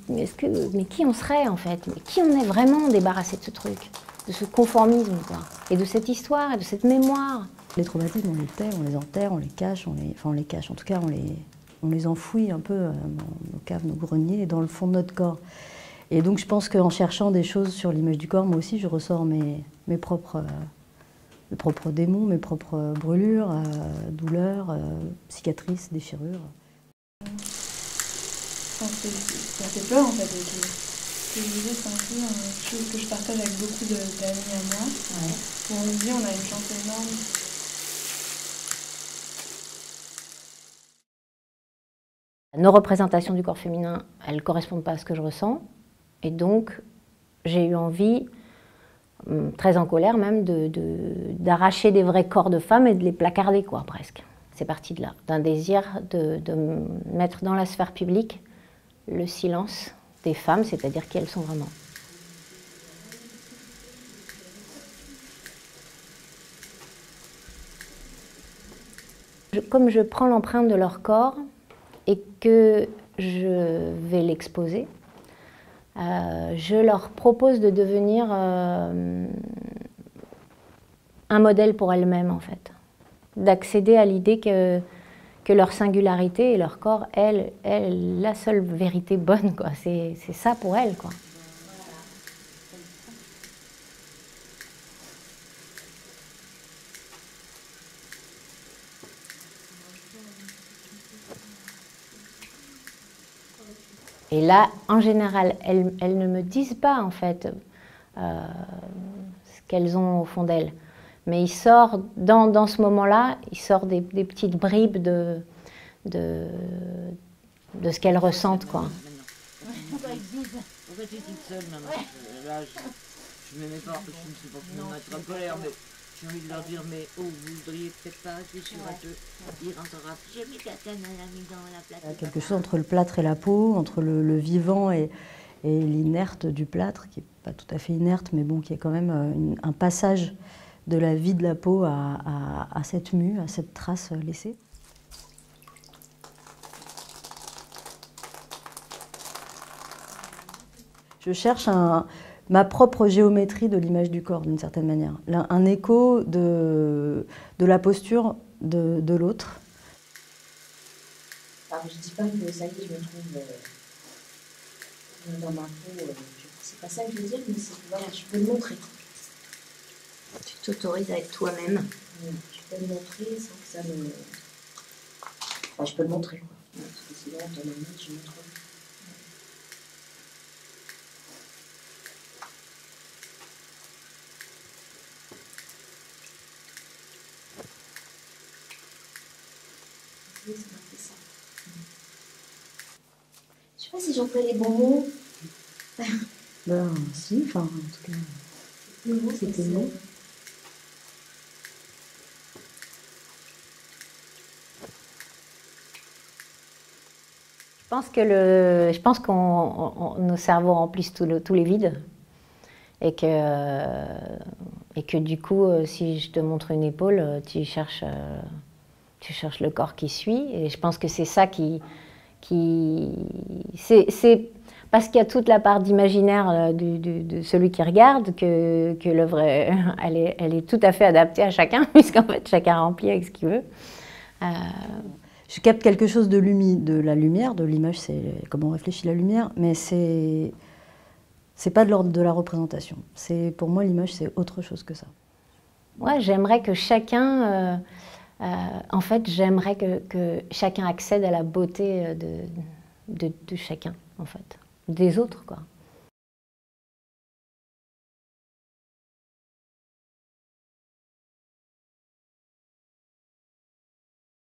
mais qui on serait en fait? Mais qui on est vraiment débarrassé de ce truc, de ce conformisme, quoi, et de cette histoire, et de cette mémoire? Les traumatismes, on les tait, on les enterre, on les cache, enfin on les cache, en tout cas on les enfouit un peu dans nos caves, nos greniers, dans le fond de notre corps. Et donc je pense qu'en cherchant des choses sur l'image du corps, moi aussi je ressors mes propres démons, mes propres brûlures, douleurs, cicatrices, déchirures. Ça fait peur en fait. Ce que je disais, c'est un peu une chose que je partage avec beaucoup d'amis à moi. Ouais. Où on se dit on a une chance énorme. Nos représentations du corps féminin, elles ne correspondent pas à ce que je ressens. Et donc, j'ai eu envie, très en colère même, d'arracher des vrais corps de femmes et de les placarder, quoi, presque. C'est parti de là, d'un désir de mettre dans la sphère publique le silence des femmes, c'est-à-dire qui elles sont vraiment. Comme je prends l'empreinte de leur corps et que je vais l'exposer, je leur propose de devenir un modèle pour elles-mêmes, en fait. D'accéder à l'idée que leur singularité et leur corps est la seule vérité bonne, quoi. C'est ça pour elles, quoi. Et là, en général, elles ne me disent pas, en fait, ce qu'elles ont au fond d'elles. Mais il sort, dans ce moment-là, il sort des petites bribes de ce qu'elles ressentent, quoi. Pourquoi tu es toute seule, maman? Là, je me mets pas, je ne suis pas pour me mettre en colère, mais j'ai envie de leur dire, mais oh, vous voudriez peut-être pas réfléchir à te dire en te rappelant, j'ai mis quelqu'un dans la plâtre. Il y a quelque chose entre le plâtre et la peau, entre le vivant et l'inerte du plâtre, qui n'est pas tout à fait inerte, mais bon, qui est quand même un passage de la vie de la peau à cette mue, à cette trace laissée. Je cherche ma propre géométrie de l'image du corps, d'une certaine manière. Un écho de la posture de l'autre. Alors, je ne dis pas que ça y est, je me trouve dans ma peau. C'est pas ça que je veux dire, mais c'est que voilà, je peux le montrer. Tu t'autorises à être toi-même. Je peux le montrer sans que ça me... Enfin, je peux le montrer, quoi. Parce que sinon, dans ma main, je me trompe. Ça m'a fait ça. Je sais pas si j'emploie les bons mots. Ben, si, enfin, en tout cas, c'était bon. Je pense que nos cerveaux remplissent tous les vides. Et que du coup, si je te montre une épaule, tu cherches le corps qui suit. Et je pense que c'est ça c'est parce qu'il y a toute la part d'imaginaire de celui qui regarde que l'œuvre, elle est tout à fait adaptée à chacun, puisqu'en fait, chacun remplit avec ce qu'il veut. Je capte quelque chose de la lumière, de l'image, c'est comment on réfléchit la lumière, mais c'est pas de l'ordre de la représentation. Pour moi, l'image, c'est autre chose que ça. Ouais, j'aimerais que chacun... en fait, j'aimerais que chacun accède à la beauté de chacun, en fait. Des autres, quoi.